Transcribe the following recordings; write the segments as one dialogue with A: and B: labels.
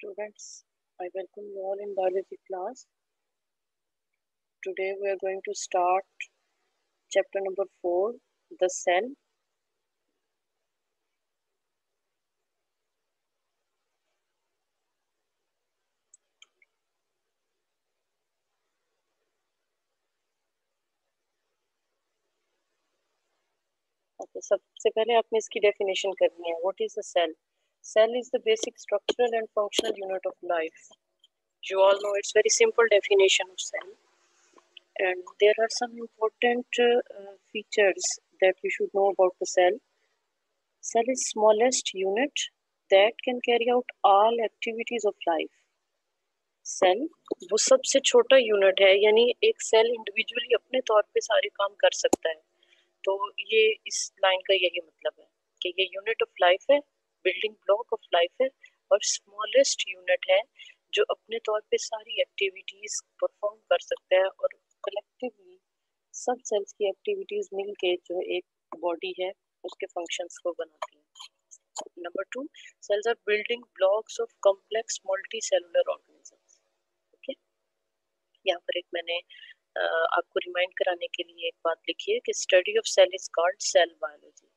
A: Students, I welcome you all in biology class. Today we are going to start chapter number 4, the cell. Okay, सबसे पहले आपने इसकी definition करनी है. What is a cell? Cell is the basic structural and functional unit of life. You all know it's very simple definition of cell. And there are some important features that you should know about the cell. Cell is smallest unit that can carry out all activities of life. Cell वो सबसे छोटा unit है, यानी एक cell individually अपने तौर पे सारे काम कर सकता है. तो ये इस लाइन का यही मतलब है कि ये यूनिट ऑफ लाइफ है, बिल्डिंग ब्लॉक ऑफ लाइफ है और स्मॉलेस्ट यूनिट है जो अपने तौर पे सारी एक्टिविटीज परफॉर्म कर सकता है और कलेक्टिवली सब सेल्स की एक्टिविटीज मिलके जो एक बॉडी है उसके फंक्शंस को बनाती है. Number 2, cells are building blocks of complex multicellular organisms. Okay, यहाँ पर एक मैंने आपको रिमाइंड कराने के लिए एक बात लिखी है कि study of cell is called cell biology.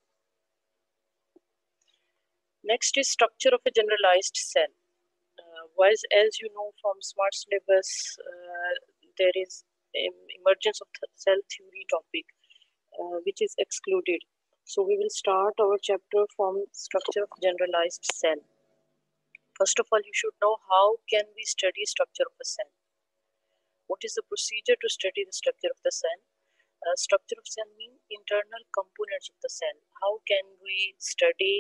A: Next is structure of a generalized cell. As you know from smart syllabus, there is emergence of cell theory topic which is excluded. So we will start our chapter from structure of generalized cell. First of all, you should know how can we study structure of a cell. What is the procedure to study the structure of the cell? Structure of cell means internal components of the cell. How can we study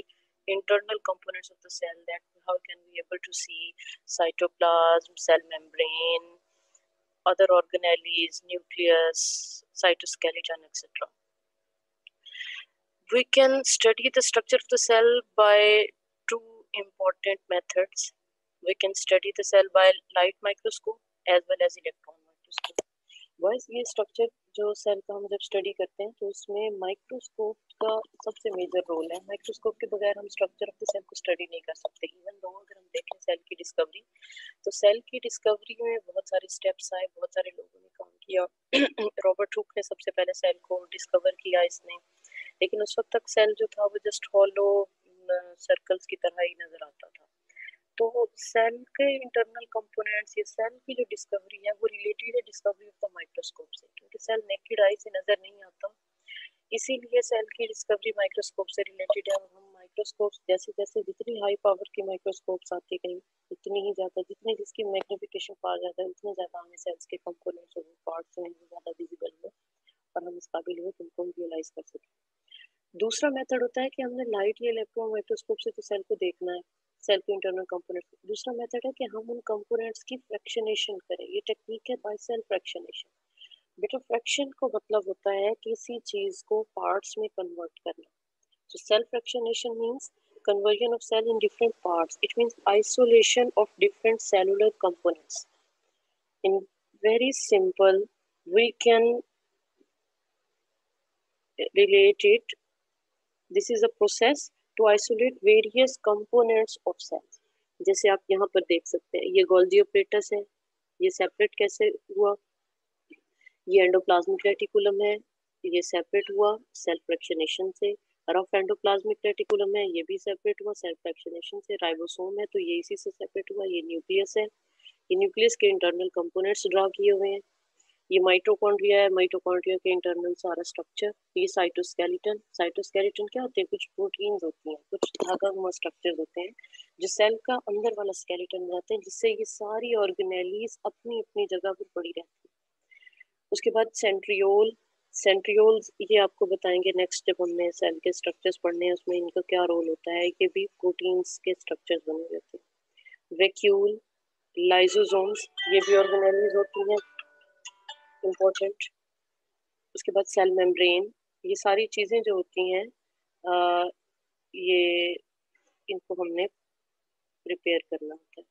A: internal components of the cell? That how can we able to see cytoplasm, cell membrane, other organelles, nucleus, cytoskeleton, etc. We can study the structure of the cell by two important methods. We can study the cell by light microscope as well as electron microscope. बस ये structure जो cell का हम जब study करते हैं तो उसमें माइक्रोस्कोप का सबसे मेजर रोल है. माइक्रोस्कोप के बगैर हम स्ट्रक्चर ऑफ द सेल को स्टडी नहीं कर सकते. इवन दो अगर हम देखें सेल की डिस्कवरी, तो सेल की डिस्कवरी में बहुत सारे स्टेप्स आए, बहुत सारे लोगों ने काम किया. रॉबर्ट हुक ने सबसे पहले सेल को डिस्कवर किया इसने, लेकिन उस वक्त तक सेल जो था वो जस्ट हॉलो सर्कल्स की तरह ही नजर आता था. तो सेल के इंटरनल कंपोनेंट्स, ये सेल की जो डिस्कवरी है वो रिलेटेड है डिस्कवरी ऑफ द माइक्रोस्कोप से, क्योंकि सेल नेकेड आई से नजर नहीं आता, इसीलिए सेल की डिस्कवरी माइक्रोस्कोप से रिलेटेड है. और हम माइक्रोस्कोप जैसे जैसे जितनी हाई पावर की माइक्रोस्कोप्स आती गई उतनी ही ज्यादा, जितनी जिसकी मैग्निफिकेशन पावर ज्यादा है उतने ज्यादा हमें सेल्स के कंपोनेंट्स और पार्ट्स हैं वो ज्यादा विजिबल हुए और हम इस काबिल हुए कि उनको विजुअलाइज कर सकें. दूसरा मेथड होता है कि हमने लाइट या इलेक्ट्रॉन माइक्रोस्कोप से तो सेल को देखना है, सेल के इंटरनल कंपोनेंट्स. दूसरा मेथड है कि हम उन कंपोनेंट्स की फ्रैक्शनेशन करें. ये टेक्निक है बाय सेल फ्रैक्शनेशन. बेटा फ्रैक्शन को मतलब होता है किसी चीज को पार्ट्स में कन्वर्ट करना. So cell fractionation means conversion of cell in different parts. It means isolation of different cellular components. In very simple, we can relate it. This is a process to isolate various components of cells. जैसे आप यहाँ पर देख सकते हैं, ये Golgi apparatus है, ये सेपरेट कैसे हुआ, ये एंडोप्लाज्मिक रेटिकुलम है, ये सेपरेट हुआ सेल फ्रैक्शनेशन से. रफ एंडोप्लाज्मिक रेटिकुलम है, ये भी सेपरेट हुआ सेल फ्रैक्शनेशन से. राइबोसोम है तो ये इसी से सेपरेट हुआ. ये न्यूक्लियस है, ये न्यूक्लियस के इंटरनल कंपोनेंट्स ड्रा किए हुए हैं. ये माइटोकॉन्ड्रिया है, माइटोकॉन्ड्रिया के इंटरनल सारा स्ट्रक्चर. ये साइटोस्केलेटन, साइटोस्केलेटन क्या होते हैं, कुछ प्रोटीन्स होती हैं, कुछ धागानुमा स्ट्रक्चर्स होते हैं जो सेल का अंदर वाला स्केलेटन बनाते हैं, जिससे ये सारी ऑर्गेनेलीज अपनी अपनी जगह पर पड़ी रहती है. उसके बाद सेंट्रियोल, सेंट्रियोल्स ये आपको बताएंगे नेक्स्ट जब हमने सेल के स्ट्रक्चर्स पढ़ने हैं, उसमें इनका क्या रोल होता है. ये भी प्रोटीन्स के स्ट्रक्चर्स बने रहते हैं. वैक्यूल, लाइसोसोम्स ये भी ऑर्गेनेलीज होती हैं इम्पोर्टेंट. उसके बाद सेल मेम्ब्रेन, ये सारी चीजें जो होती हैं ये इनको हमने प्रिपेयर करना होता है.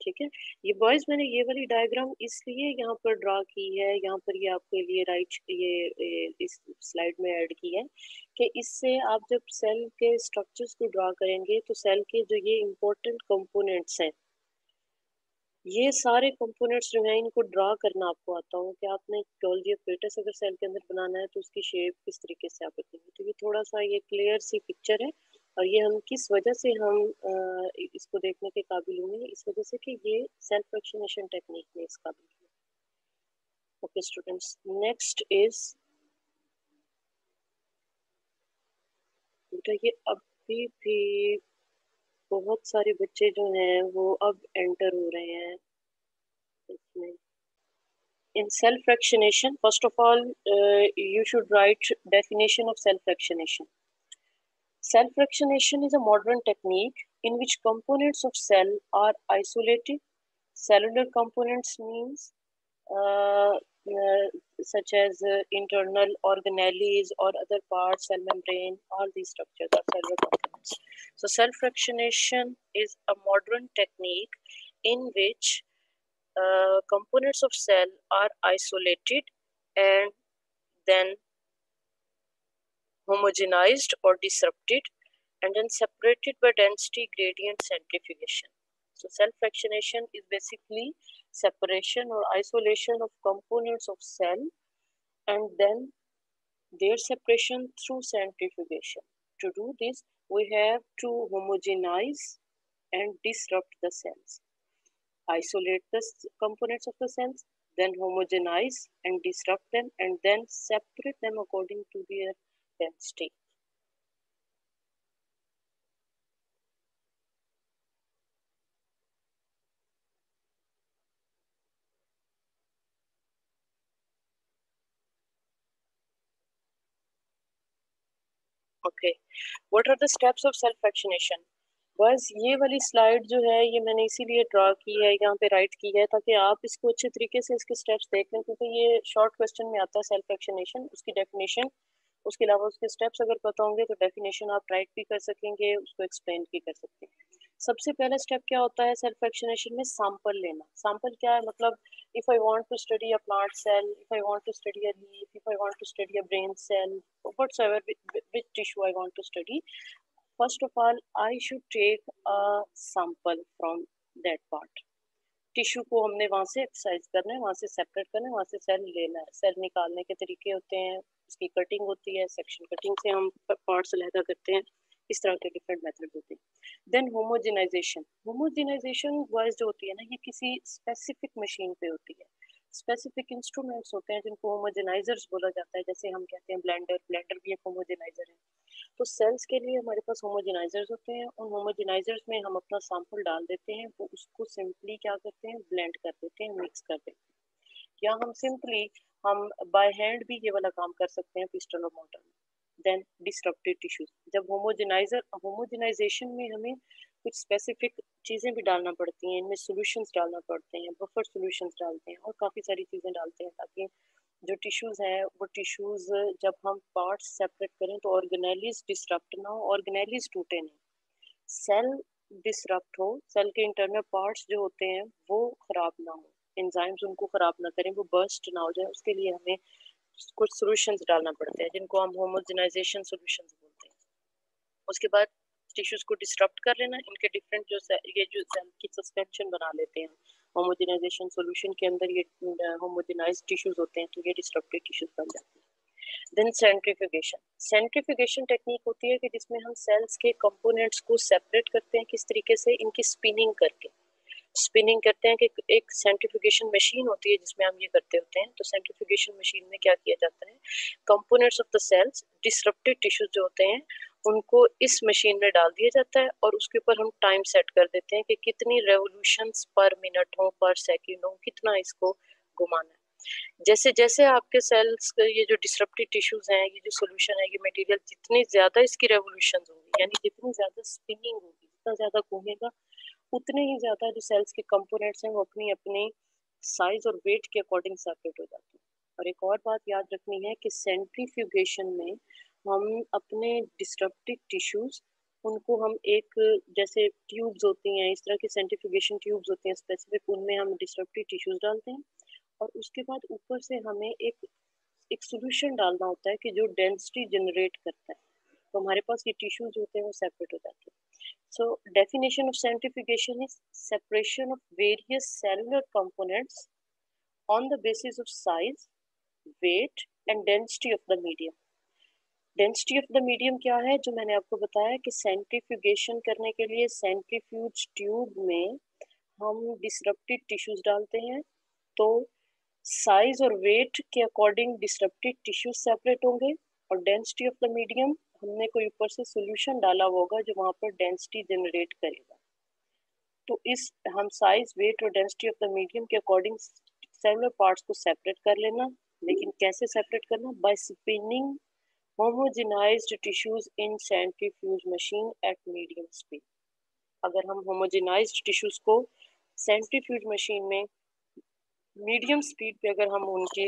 A: ठीक है, ये बॉयज मैंने ये वाली डायग्राम इसलिए यहाँ पर ड्रा की है, यहाँ पर ये आपके लिए राइट ये इस स्लाइड में ऐड की है कि इससे आप जब सेल के स्ट्रक्चर्स को ड्रा करेंगे तो सेल के जो ये इम्पोर्टेंट कंपोनेंट्स हैं ये सारे कंपोनेंट्स जो हैं इनको ड्रा करना आपको आता हो कि आपने गोल्गी ऑपरेटस अगर सेल के अंदर बनाना है तो उसकी शेप किस तरीके से आप रखेंगे। तो ये थोड़ा सा ये क्लियर सी पिक्चर है और ये हम किस वजह से हम इसको देखने के काबिल होंगे, इस वजह से कि ये सेल्फ फ्रैक्शनेशन टेक्निक में इस काबिल है। ओके स्टूडेंट्स, नेक्स्ट इज बेटा ये अभी भी बहुत सारे बच्चे जो हैं वो अब एंटर हो रहे हैं इसमें। In self fractionation, first of all, you should write definition of self fractionation. Self fractionation is a modern technique in which components of cell are isolated. Cellular components means uh, such as internal organelles or other parts, cell membrane, all these structures are cellular components. So self fractionation is a modern technique in which components of cell are isolated and then homogenized or disrupted and then separated by density gradient centrifugation. So cell fractionation is basically separation or isolation of components of cell and then their separation through centrifugation. To do this, we have to homogenize and disrupt the cells. Isolate the components of the cells, then homogenize and disrupt them, and then separate them according to their density. Okay, what are the steps of cell fractionation? बस ये वाली slide जो है ये मैंने इसीलिए draw की है, यहाँ पे राइट की है ताकि आप इसको अच्छे तरीके से इसके स्टेप्स देख लें, क्योंकि ये शॉर्ट क्वेश्चन में आता है सेल्फ फ्रैक्शनेशन, उसकी डेफिनेशन, उसके अलावा उसके स्टेप्स अगर पता होंगे तो डेफिनेशन आप राइट भी कर सकेंगे, उसको एक्सप्लेन भी कर सकते हैं। सबसे पहला स्टेप क्या होता है सेल्फ फ्रैक्शनेशन में? सैंपल लेना। सैंपल क्या है? मतलब if I want to study a plant cell, if I want to study a leaf, if I want to study a brain cell, whatsoever which tissue I want to study, first of all I should take a sample from that part. Tissue को हमने वहाँ से exercise करना है, वहाँ से separate करना है, वहाँ से सेल लेना है। सेल निकालने के तरीके होते हैं, उसकी कटिंग होती है, सेक्शन कटिंग से हम पार्ट्स अलहदा करते हैं, इस तरह के डिफरेंट मेथड होते हैं। Then homogenization. होमोजेनाइजेशन वाइज जो होती है ना, ये किसी स्पेसिफिक मशीन पे होती है, स्पेसिफिक इंस्ट्रूमेंट्स होते हैं जिनको होमोजेनाइजर्स बोला जाता है, जैसे हम कहते हैं ब्लेंडर, ब्लेंडर भी एक होमोजेनाइजर है। तो सेल्स के लिए हमारे पास होमोजेनाइजर्स होते हैं, उन होमोजेनाइजर्स में हम अपना सैंपल डाल देते हैं, वो उसको सिंपली क्या करते हैं, ब्लेंड कर देते हैं, मिक्स कर देते हैं, या हम सिंपली हम बाय हैंड भी ये वाला काम कर सकते हैं पिस्टल और मोटर में। Then disrupted tissues. जब होमोजेनाइजेशन में हमें कुछ स्पेसिफिक चीज़ें भी डालना पड़ती हैं, इनमें सॉल्यूशंस डालना पड़ते हैं, बफर सॉल्यूशंस डालते हैं और काफ़ी सारी चीज़ें डालते हैं ताकि जो टिश्यूज हैं वो टिश्यूज जब हम पार्ट्स सेपरेट करें तो ऑर्गेनेलिज डिस्ट्रप्ट ना हो, ऑर्गेनेलिज टूटे नहीं, सेल डिस्ट्रप्ट हो, सेल के इंटरनल पार्ट्स जो होते हैं वो खराब ना हो, एंजाइम्स उनको खराब ना करें, वो बर्स्ट ना हो जाए, उसके लिए हमें कुछ सॉल्यूशंस डालना पड़ते हैं जिनको हम होमोजेनाइजेशन सॉल्यूशंस बोलते हैं। उसके बाद टिश्यूज को डिस्टर्ब कर लेना, इनके डिफरेंट जो ये जो सेल की सस्पेंशन बना लेते हैं होमोजेनाइजेशन सॉल्यूशन के अंदर, ये होमोजेनाइज्ड टिश्यूज होते हैं तो ये डिस्टर्बेड टिश्यूज बन जाते हैं। Then centrifugation. सेंट्रीफ्यूगेशन टेक्निक होती है कि जिसमें हम सेल्स के कंपोनेंट्स को सेपरेट करते हैं, किस तरीके से, इनकी स्पिनिंग करके स्पिनिंग करते हैं कि एक सेंट्रीफ्यूगेशन मशीन होती है जिसमें हम ये करते होते हैं। तो सेंट्रीफ्यूगेशन मशीन में क्या किया जाता है, components of the cells, disrupted tissues जो होते हैं उनको इस मशीन में डाल दिया जाता है और उसके ऊपर हम टाइम सेट कर देते हैं कि कितनी रेवोल्यूशंस पर मिनट हो, पर सेकंड हो, कितना इसको घुमाना है। जैसे जैसे आपके सेल्स ये जो डिस्ट्रप्टेड टिश्यूज हैं, ये जो सॉल्यूशन है, ये मटेरियल जितनी ज्यादा इसकी रेवोल्यूशंस होंगी, यानी जितनी ज्यादा स्पिनिंग होगी, जितना ज्यादा घूमेगा, उतने ही ज्यादा जो सेल्स के कंपोनेंट्स हैं वो अपनी अपनी साइज और वेट के अकॉर्डिंग सेपरेट हो जाते हैं। और एक और बात याद रखनी है कि सेंट्रीफ्यूगेशन में हम अपने डिस्ट्रप्टेड टिश्यूज उनको हम एक, जैसे ट्यूब्स होती हैं, इस तरह की सेंट्रीफ्यूगेशन ट्यूब्स होती हैं स्पेसिफिक, उनमें हम डिस्ट्रप्टेड टिश्यूज डालते हैं और उसके बाद ऊपर से हमें एक सोल्यूशन डालना होता है कि जो डेंसिटी जनरेट करता है, तो हमारे पास ये टिश्यूज होते हैं वो सेपरेट हो जाते हैं। So definition of centrifugation is separation of various cellular components on the basis of size, weight and density of the medium. Density of the medium क्या है, जो मैंने आपको बताया कि सेंट्रीफ्यूगेशन करने के लिए सेंट्रीफ्यूज ट्यूब में हम डिसरप्टेड टिश्यूज डालते हैं, तो साइज और वेट के अकॉर्डिंग डिसरप्टेड टिश्यूज सेपरेट होंगे और डेंसिटी ऑफ द मीडियम हमने कोई ऊपर से सॉल्यूशन डाला होगा जो वहाँ पर डेंसिटी जनरेट करेगा। तो इस हम साइज, वेट और डेंसिटी ऑफ द मीडियम के अकॉर्डिंग सेलुलर पार्ट्स को सेपरेट कर लेना। लेकिन कैसे सेपरेट करना? By spinning homogenized tissues in centrifuge machine at medium speed। अगर हम homogenized tissues को centrifuge machine में मीडियम स्पीड पे अगर हम उनकी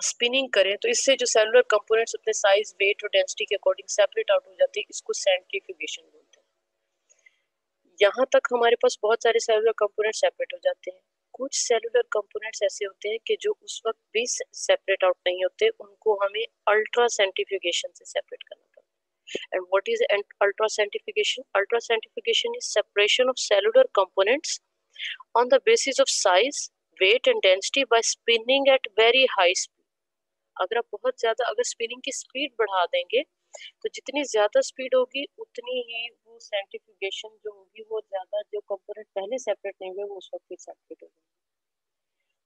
A: स्पिनिंग करें तो इससे जो सेलुलर कंपोनेंट्स अपने साइज, वेट और डेंसिटी के अकॉर्डिंग सेपरेट आउट हो जाती है, इसको सेंट्रीफ्यूगेशन बोलते हैं। यहाँ तक हमारे पास बहुत सारे सेलुलर कंपोनेंट सेपरेट हो जाते हैं। कुछ सेलुलर कंपोनेंट्स ऐसे होते हैं कि जो उस वक्त भी सेपरेट आउट नहीं होते, उनको हमें अल्ट्रा सेंट्रीफ्यूगेशन से सेपरेट करना पड़ता है। And what is ultra centrifugation? Ultra centrifugation is separation of cellular components on the basis of size, weight and density by spinning at very high speed। अगर आप बहुत ज्यादा अगर स्पिनिंग की स्पीड बढ़ा देंगे तो जितनी ज्यादा स्पीड होगी उतनी ही वो सेंट्रीफ्यूगेशन जो होगी वो ज्यादा, जो कंपोनेंट पहले सेपरेट नहीं हुए वो उस वक्त भी सेपरेट होंगे।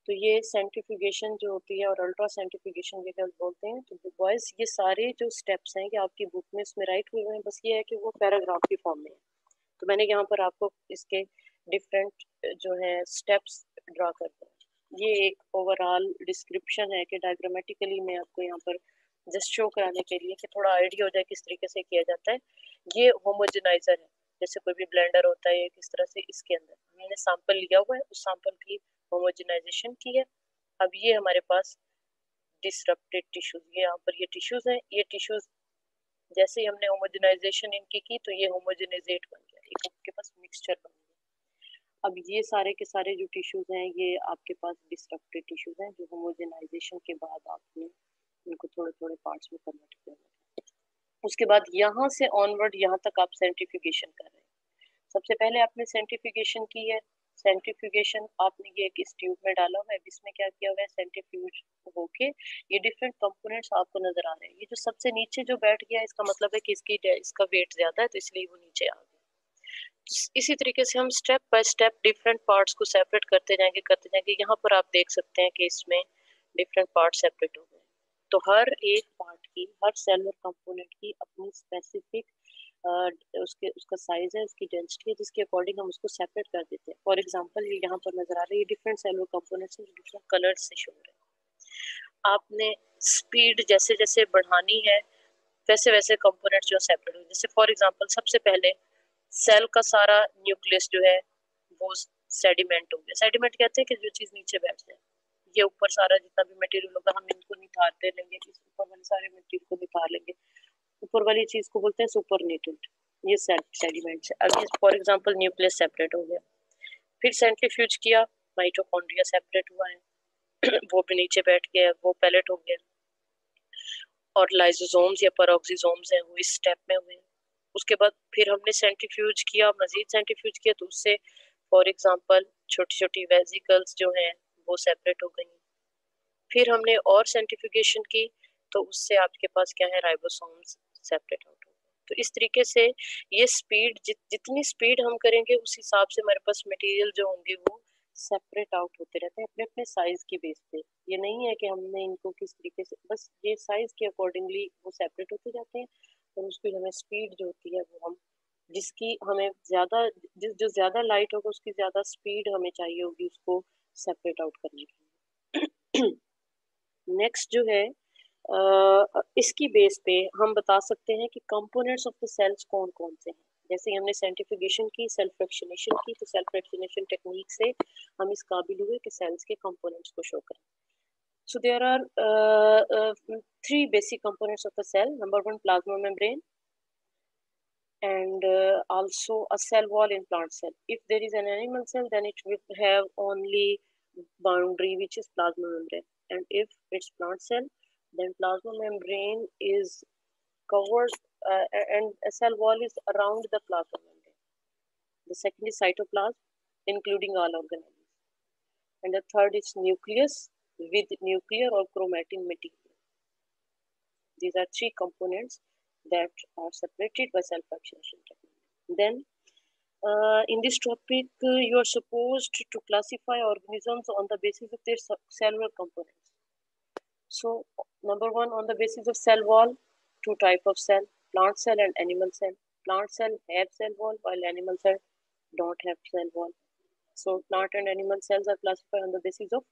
A: तो ये सेंट्रीफ्यूगेशन जो होती है और अल्ट्रा सेंट्रीफ्यूगेशन के बोलते हैं। तो बॉयज ये सारे जो स्टेप्स हैं कि आपकी बुक में इसमें राइट हुए हैं, बस ये है कि वो पैराग्राफ की फॉर्म में है। तो मैंने यहाँ पर आपको इसके डिफरेंट जो है स्टेप्स ड्रा कर दिए। ये एक ओवरऑल डिस्क्रिप्शन है कि डायग्रामेटिकली मैं आपको यहाँ पर जस्ट शो कराने के लिए कि थोड़ा आइडिया हो जाए किस तरीके से किया जाता है। ये होमोजेनाइजर है, जैसे कोई भी ब्लेंडर होता है किस तरह से, इसके अंदर हमने सैंपल लिया हुआ है, उस सैंपल की होमोजेनाइजेशन की है। अब ये हमारे पास डिसरप्टेड टिश्यूज, ये यहाँ पर ये टिश्यूज हैं, ये टिश्यूज जैसे ही हमने होमोजेनाइजेशन इनकी की तो ये होमोजेनाइजेट बन गया, एक आपके पास मिक्सचर बन गया। अब ये सारे के सारे जो टिश्यूज हैं ये आपके पास डिसरप्टेड टिश्यूज हैं जो होमोजेनाइजेशन के बाद आपने इनको थोड़े थोड़े पार्ट्स में कन्वर्ट किया। उसके बाद यहाँ से ऑनवर्ड यहाँ तक आप सेंट्रीफ्यूगेशन कर रहे हैं। सबसे पहले आपने सेंट्रीफ्यूगेशन की है। सेंट्रीफ्यूगेशन आपने ये इस ट्यूब में डाला हुआ है, इसमें क्या किया हुआ है, सेंट्रीफ्यूज होके ये डिफरेंट कंपोनेंट्स आपको नजर आ रहे हैं। ये जो सबसे नीचे जो बैठ गया इसका मतलब है कि इसका वेट ज्यादा है तो इसलिए वो नीचे आ गया। तो इसी तरीके से हम step by step different parts को सेपरेट करते जाएंगे। यहाँ पर आप देख सकते हैं कि इसमें डिफरेंट पार्ट सेपरेट हो गए। तो हर एक पार्ट की, हर सेलुलर कंपोनेंट की अपनी स्पेसिफिक उसका साइज है, उसकी डेंसिटी है, जिसके अकॉर्डिंग हम उसको सेपरेट कर देते हैं। फॉर एग्जांपल ये यहाँ पर नजर आ रही है डिफरेंट सेलुलर कंपोनेंट्स हैं डिफरेंट कलर्स से शो हो रहे हैं। आपने स्पीड जैसे जैसे बढ़ानी है वैसे वैसे कंपोनेंट्स जो सेपरेट हो, जैसे फॉर एग्जांपल सबसे पहले सेल का सारा न्यूक्लियस जो है वो सेडिमेंट हो गया। सेडिमेंट कहते हैं कि जो चीज नीचे बैठ जाए, ये ऊपर सारा जितना भी मटेरियल होगा हम इनको निथारते लेंगे, इस ऊपर वाले सारे मटेरियल को निथार लेंगे, ऊपर वाली चीज को बोलते हैं सुपरनेटेड, ये सेडिमेंट्स है। अभी फॉर एग्जांपल न्यूक्लियस सेपरेट हो गया, फिर सेंट्रीफ्यूज किया, माइटोकॉन्ड्रिया सेपरेट हुआ है वो भी नीचे बैठ गया, वो पैलेट हो गया, और लाइसोसोम्स या पेरोक्सिसोम्स हैं वो इस स्टेप में हुए। उसके बाद फिर हमने सेंट्रीफ्यूज किया, मजीद सेंट्रीफ्यूज किया तो उससे फॉर एग्जांपल छोटी छोटी वेसिकल्स जो हैं वो सेपरेट हो गई। फिर हमने और सेंट्रीफ्यूगेशन की तो उससे आपके पास क्या है, राइबोसोम्स सेपरेट आउट हो गए। तो इस तरीके से ये स्पीड जितनी स्पीड हम करेंगे उस हिसाब से हमारे पास मटेरियल जो होंगे वो सेपरेट आउट होते रहते हैं अपने अपने साइज की बेस पे। ये नहीं है कि हमने इनको किस तरीके से, बस ये साइज के अकॉर्डिंगली वो सेपरेट होते जाते हैं और उसकी हमें स्पीड जो होती है वो हम जिसकी हमें ज्यादा जो ज्यादा लाइट होगा उसकी ज्यादा स्पीड हमें चाहिए होगी उसको सेपरेट आउट करने के लिए। नेक्स्ट जो है इसकी बेस पे हम बता सकते हैं कि कंपोनेंट्स ऑफ द सेल्स कौन कौन से हैं। जैसे हमने सेंट्रीफ्यूगेशन की, सेल्फ फ्रैक्शनेशन की, तो सेल्फ फ्रैक्शनेशन टेक्निक से हम इस काबिल हुए कि सेल्स के कंपोनेंट्स को शो करें। So there are three basic components of a cell. Number one, plasma membrane, and also a cell wall in plant cell. If there is an animal cell, then it will have only boundary which is plasma membrane, and if it's plant cell, then plasma membrane is covered and a cell wall is around the plasma membrane. The second is cytoplasm, including all organisms. And the third is nucleus with nuclear or chromatin material. These are three components that are separated by cell fractionation technique. Then, in this topic, you are supposed to classify organisms on the basis of their cellular components. So, number one, on the basis of cell wall, two types of cell, plant cell and animal cell. Plant cell have cell wall, while animal cell don't have cell wall. So, plant and animal cells are classified on the basis of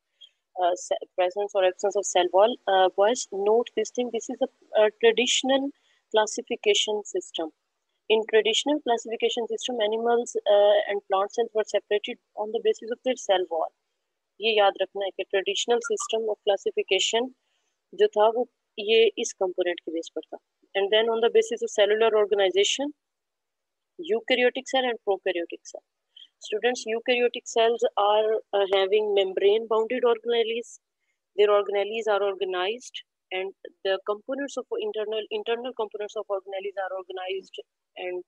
A: presence or absence of cell wall. Boys, note this thing. This is a traditional classification system. In traditional classification system, animals and plant cells were separated on the basis of their cell wall. ये याद रखना है कि traditional system of classification जो था वो ये इस कंपोनेंट के बेस पर था. And then on the basis of cellular organization, eukaryotic cell and prokaryotic cell. Students, eukaryotic cells are having membrane-bounded organelles. Their organelles are organized, and the components of internal components of organelles are organized, and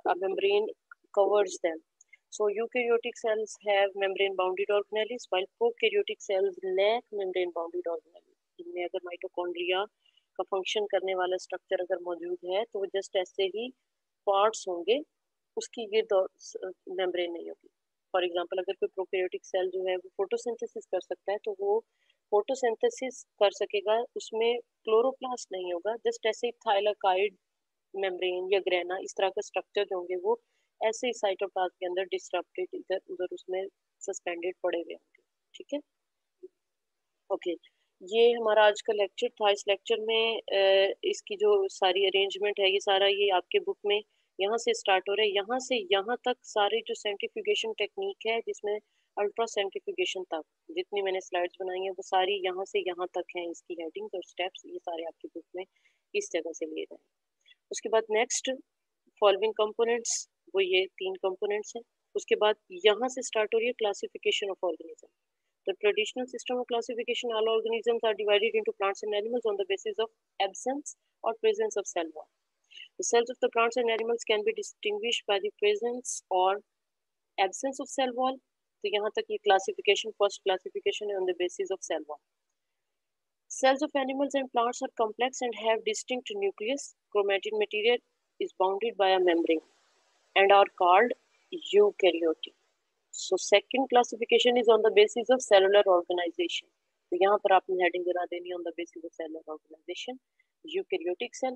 A: a membrane covers them. So eukaryotic cells have membrane-bounded organelles, while prokaryotic cells lack membrane-bounded organelles. इनमें अगर mitochondria का function करने वाला structure अगर मौजूद है तो वो जस्ट ऐसे ही पार्ट्स होंगे, उसकी गिर्द मेम्ब्रेन नहीं होगी. फॉर एग्जांपल, अगर कोई प्रोकैरियोटिक सेल जो है वो फोटोसिंथेसिस कर सकता है तो वो फोटोसिंथेसिस कर सकेगा, उसमें क्लोरोप्लास्ट नहीं होगा. जस्ट ऐसे ही थाइलाकाइड मेम्ब्रेन या ग्रेना इस तरह का स्ट्रक्चर जो होंगे वो ऐसे ही साइटोप्लाज्म के अंदर डिस्ट्रप्टेड इधर उधर उसमें सस्पेंडेड पड़े हुए होंगे. ठीक है, ओके. ये हमारा आज का लेक्चर था. इस लेक्चर में इसकी जो सारी अरेंजमेंट है ये सारा ये आपके बुक में यहाँ से स्टार्ट हो रहा है. यहाँ से यहाँ तक सारे जो सेंट्रीफ्यूगेशन टेक्निक है जिसमें अल्ट्रा सेंट्रीफ्यूगेशन तक जितनी मैंने स्लाइड्स बनाई हैं वो सारी यहाँ से यहाँ तक हैं. इसकी हेडिंग्स और स्टेप्स ये सारे आपकी बुक में इस जगह से लिए गए. उसके बाद नेक्स्ट फॉलोइंग कंपोनेंट्स, वो ये 3 कंपोनेंट्स हैं. उसके बाद यहाँ से स्टार्ट हो रही है classification of organism. The traditional system of classification, all organisms are divided into plants and animals on the basis of absence or presence of cell wall. The cells of the plants and animals can be distinguished by the presence or absence of cell wall. तो यहाँ तक ये classification, first classification है on the basis of cell wall. Cells of animals and plants are complex and have distinct nucleus. Chromatin material is bounded by a membrane and are called eukaryotic. So second classification is on the basis of cellular organization. तो यहाँ पर आपने heading बना देनी on the basis of cellular organization. Eukaryotic cell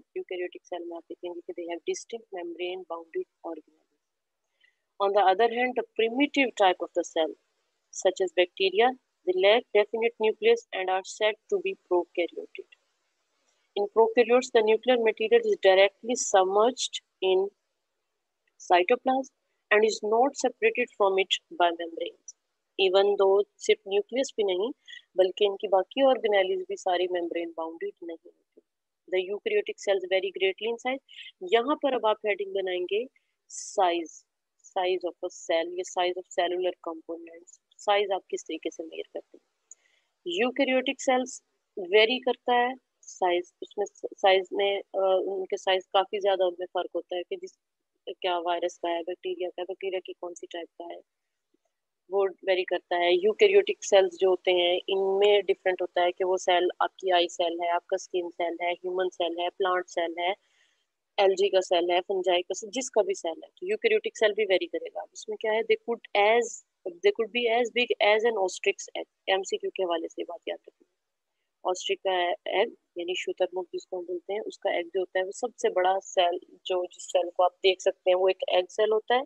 A: में आप देखेंगे कि they have distinct membrane bounded organelles. On the other hand, the primitive type of the cell, such as bacteria, they lack definite nucleus and are said to be prokaryotic. In prokaryotes, the nuclear material is directly submerged in cytoplasm and is not separated from it by membranes. Even though सिर्फ nucleus भी नहीं बल्कि इनकी बाकी organelles भी सारी membrane bounded नहीं होती. The eukaryotic cells vary greatly in size. यहाँ पर अब आप हेडिंग बनाएंगे साइज ऑफ अ सेल या size of cellular components. Size आप किस तरीके से मेजर करते हैं. यूकैरियोटिक सेल्स वेरी करता है साइज, उसमें साइज में उनके साइज काफ़ी ज़्यादा उनमें फ़र्क होता है कि जिस क्या वायरस का है, बैक्टीरिया का, बैक्टीरिया की कौन सी टाइप का है, वो वेरी करता है. यूकैरियोटिक सेल्स जो होते हैं इनमें डिफरेंट होता है कि वो सेल आपकी आई सेल है, आपका स्किन सेल है, ह्यूमन सेल है, प्लांट सेल है, एल्गी का सेल है, फंजाई का सेल, जिसका भी सेल है. तो यूकैरियोटिक सेल भी वेरी करेगा. उसमें क्या है, they could be as big as an ostrich's egg. MCQ के हवाले से बात याद रखना. ऑस्ट्रिक का एग यानी शुतुरमुर्ग जिसको हम बोलते हैं, उसका एग जो होता है वो सबसे बड़ा सेल, जो जिस सेल को आप देख सकते हैं वो एक एग सेल होता है.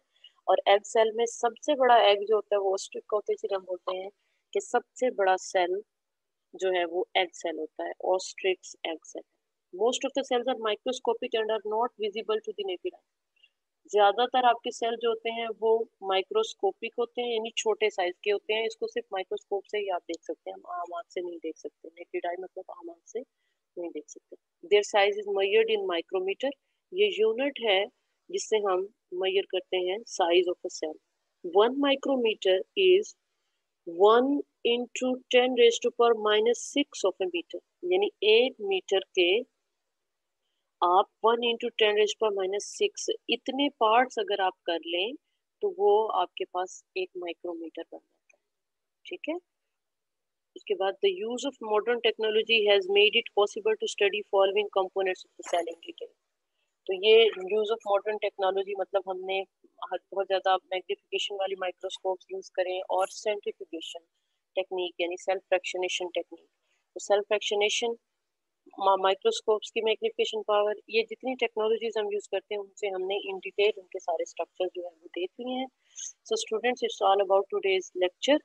A: और एग सेल में सबसे बड़ा एग जो होता है वो ऑस्ट्रिक का होता है. इसलिए हम बोलते हैं कि सबसे बड़ा सेल जो है वो एग सेल होता है, ostrich's egg cell. Most of the cells are microscopic and are not visible to the naked eye. ज्यादातर आपके सेल जो होते हैं वो माइक्रोस्कोपिक होते हैं यानी छोटे साइज के होते हैं. इसको सिर्फ माइक्रोस्कोप से ही आप देख सकते हैं, हम आम आंख से नहीं देख सकते. नेकेड आई मतलब आम आंख से नहीं देख सकते. Their size is measured in micrometer. ये यूनिट है जिससे हम मेजर करते हैं size of a cell. 1 micrometer is 1 into 10⁻⁻⁶ of a metre, यानी 1 मीटर के आप 1 × 10⁻⁶ इतने पार्ट्स अगर आप कर लें तो वो आपके पास 1 माइक्रोमीटर बन जाता है। ठीक है। उसके बाद the use of modern technology has made it possible to study following components of the cell in detail. तो ये यूज ऑफ मॉडर्न टेक्नोलॉजी मतलब हमने बहुत ज़्यादा मैग्निफिकेशन वाली माइक्रोस्कोप्स यूज़ करें और सेंट्रीफ्यूगेशन टेक्निक यानी सेल्फ फ्रैक्शनेशन टेक्निक। तो सेल्फ फ्रैक्शनेशन, माइक्रोस्कोप्स की मैग्निफिकेशन पावर, ये जितनी टेक्नोलॉजीज हम यूज़ करते हैं उनसे हमने इन डिटेल उनके सारे स्ट्रक्चर जो है वो देख लिए हैं। So students, it's all about today's lecture.